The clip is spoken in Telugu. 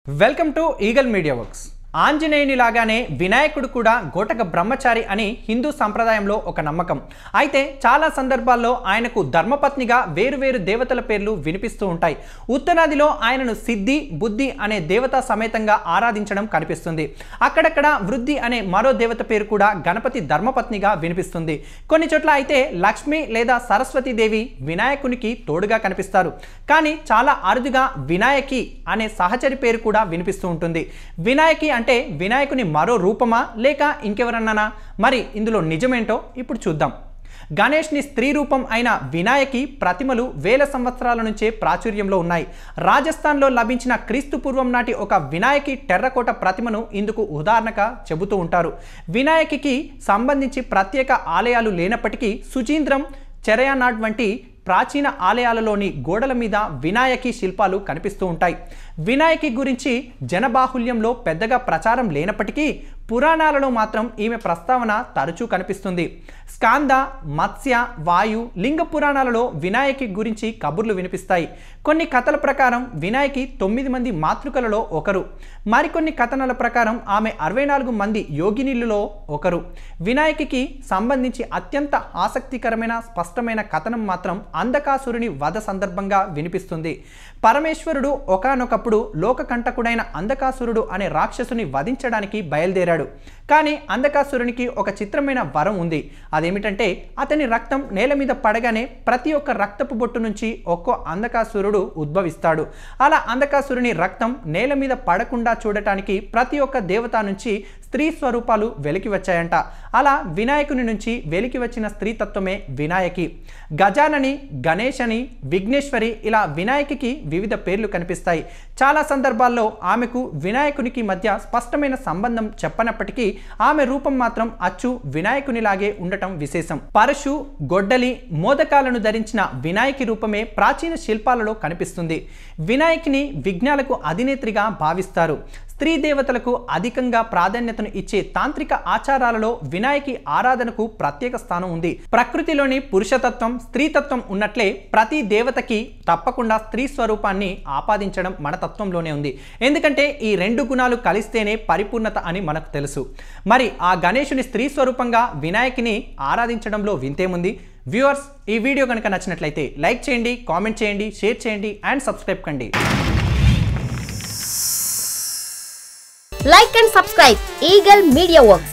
Welcome to Eagle Media Works. ఆంజనేయుని లాగానే వినాయకుడు కూడా గోటక బ్రహ్మచారి అని హిందూ సంప్రదాయంలో ఒక నమ్మకం. అయితే చాలా సందర్భాల్లో ఆయనకు ధర్మపత్నిగా వేరువేరు దేవతల పేర్లు వినిపిస్తూ ఉంటాయి. ఉత్తరాదిలో ఆయనను సిద్ధి, బుద్ధి అనే దేవతా సమేతంగా ఆరాధించడం కనిపిస్తుంది. అక్కడక్కడ వృద్ధి అనే మరో దేవత పేరు కూడా గణపతి ధర్మపత్నిగా వినిపిస్తుంది. కొన్ని చోట్ల అయితే లక్ష్మి లేదా సరస్వతీదేవి వినాయకునికి తోడుగా కనిపిస్తారు. కానీ చాలా అరుదుగా వినాయకి అనే సహచరి పేరు కూడా వినిపిస్తూ ఉంటుంది. వినాయకి అంటే వినాయకుని మరో రూపమా లేక ఇంకెవరన్నానా? మరి ఇందులో నిజమేంటో ఇప్పుడు చూద్దాం. గణేష్ని స్త్రీ రూపం అయిన వినాయకి ప్రతిమలు వేల సంవత్సరాల నుంచే ప్రాచుర్యంలో ఉన్నాయి. రాజస్థాన్లో లభించిన క్రీస్తు పూర్వం నాటి ఒక వినాయకి టెర్రకోట ప్రతిమను ఇందుకు ఉదాహరణగా చెబుతూ ఉంటారు. వినాయకికి సంబంధించి ప్రత్యేక ఆలయాలు లేనప్పటికీ సుచీంద్రం, చెరయానాడ్ వంటి ప్రాచీన ఆలయాలలోని గోడల మీద వినాయకి శిల్పాలు కనిపిస్తూ ఉంటాయి. వినాయకి గురించి జనబాహుల్యంలో పెద్దగా ప్రచారం లేనప్పటికీ పురాణాలలో మాత్రం ఈమె ప్రస్తావన తరచూ కనిపిస్తుంది. స్కాంద, మత్స్య, వాయు, లింగ పురాణాలలో వినాయకి గురించి కబుర్లు వినిపిస్తాయి. కొన్ని కథల ప్రకారం వినాయకి 9 మంది మాతృకలలో ఒకరు. మరికొన్ని కథనాల ప్రకారం ఆమె 64 మంది యోగినిలలో ఒకరు. వినాయకికి సంబంధించి అత్యంత ఆసక్తికరమైన స్పష్టమైన కథనం మాత్రం అంధకాసురుని వధ సందర్భంగా వినిపిస్తుంది. పరమేశ్వరుడు ఒకానొకప్పుడు లోకకంటకుడైన అంధకాసురుడు అనే రాక్షసుని వధించడానికి బయలుదేరాడు. కానీ అంధకాసురునికి ఒక చిత్రమైన వరం ఉంది. అదేమిటంటే అతని రక్తం నేల మీద పడగానే ప్రతి ఒక్క రక్తపు బొట్టు నుంచి ఒక్కో అంధకాసురుడు ఉద్భవిస్తాడు. అలా అంధకాసురుని రక్తం నేల మీద పడకుండా చూడటానికి ప్రతి ఒక్క దేవత నుంచి స్త్రీ స్వరూపాలు వెలికి వచ్చాయంట. అలా వినాయకుని నుంచి వెలికి వచ్చిన స్త్రీతత్వమే వినాయకి. గజానని, గణేశని, విఘ్నేశ్వరి ఇలా వినాయకికి వివిధ పేర్లు కనిపిస్తాయి. చాలా సందర్భాల్లో ఆమెకు వినాయకునికి మధ్య స్పష్టమైన సంబంధం చెప్పనప్పటికీ ఆమె రూపం మాత్రం అచ్చు వినాయకునిలాగే ఉండటం విశేషం. పరశు, గొడ్డలి, మోదకాలను ధరించిన వినాయకి రూపమే ప్రాచీన శిల్పాలలో కనిపిస్తుంది. వినాయకిని విఘ్నాలకు అధినేత్రిగా భావిస్తారు. స్త్రీ దేవతలకు అధికంగా ప్రాధాన్యతను ఇచ్చే తాంత్రిక ఆచారాలలో వినాయకి ఆరాధనకు ప్రత్యేక స్థానం ఉంది. ప్రకృతిలోని పురుషతత్వం, స్త్రీతత్వం ఉన్నట్లే ప్రతి దేవతకి తప్పకుండా స్త్రీ స్వరూపాన్ని ఆపాదించడం మన తత్వంలోనే ఉంది. ఎందుకంటే ఈ రెండు గుణాలు కలిస్తేనే పరిపూర్ణత అని మనకు తెలుసు. మరి ఆ గణేశుని స్త్రీ స్వరూపంగా వినాయకిని ఆరాధించడంలో వింతేముంది? వ్యూవర్స్, ఈ వీడియో కనుక నచ్చినట్లయితే లైక్ చేయండి, కామెంట్ చేయండి, షేర్ చేయండి అండ్ సబ్స్క్రైబ్ కండి. Like and subscribe Eagle Media Works.